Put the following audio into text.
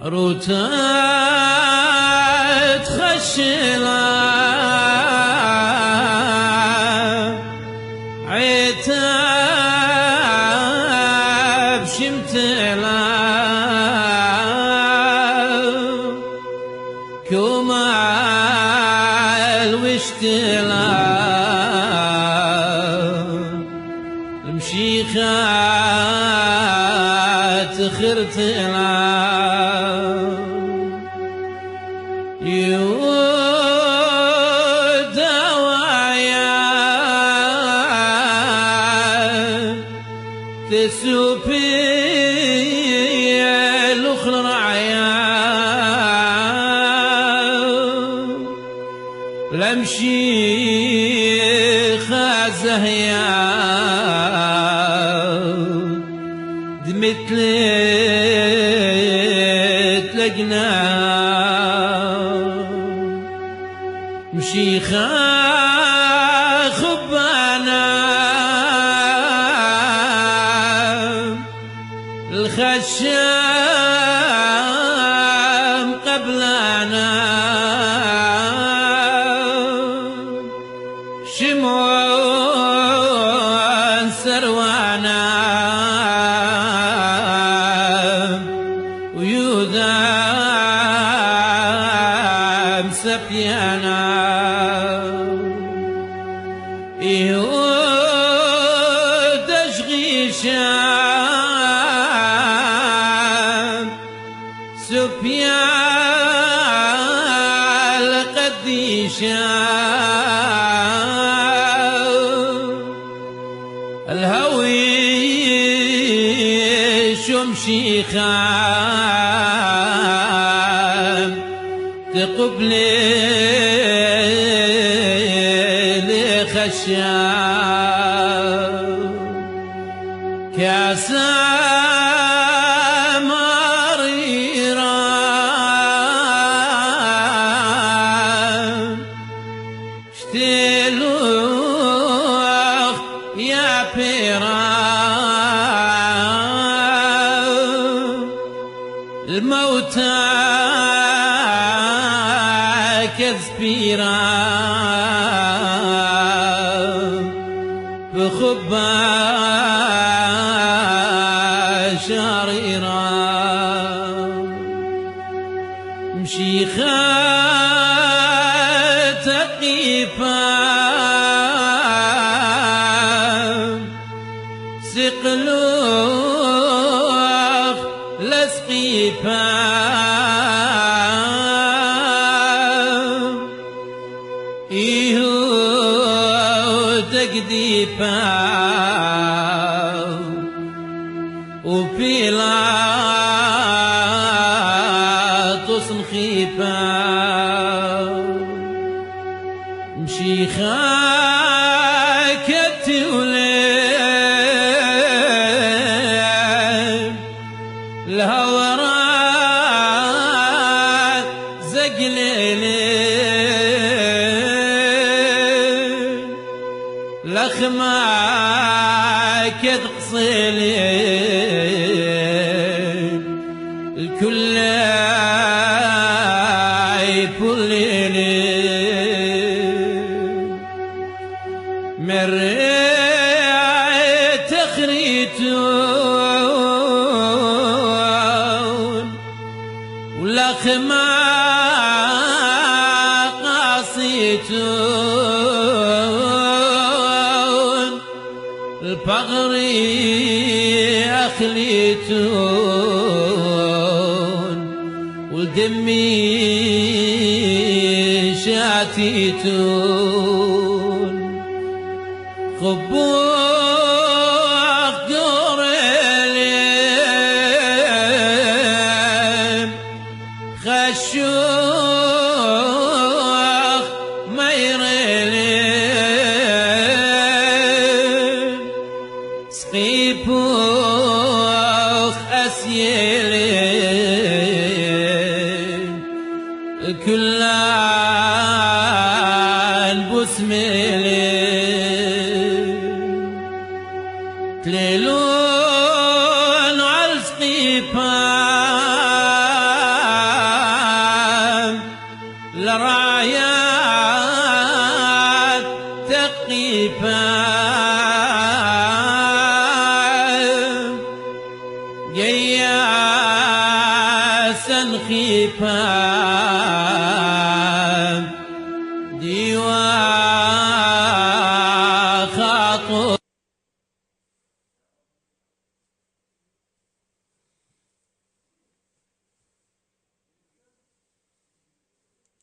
روتا تخشلا عتاب شمتلا كومال وشتلا المشيخات خرتلا تسوبي الأخرى رعيا لمشي خازهيا دمتلي تلقنا مشي خبانا الخشام قبلنا شمعون سروانا ويوذام سبيانا يهود اشغيشا سبيال قديشا الهوي شمشيخا تقبلي لخشا كاسا يا بيرا الموتى كذبيرا بخبا شريرا مشيخا تقيفا سقلوخ لسقيفا إيهو تقديفا وبيلاطس نخيفا مشيخا الهورات زقليلي لخما كد قصيلي الكل يبوليلي مريت تخريتون ولخما قاصيتون البغري أخليتون والدمي شاتيتون خبوخ قريلين خشوخ ميريلين سقيبوخ أسيلين كلان بسميلين تليلون عالسقيبان خيفا قياسا خيفا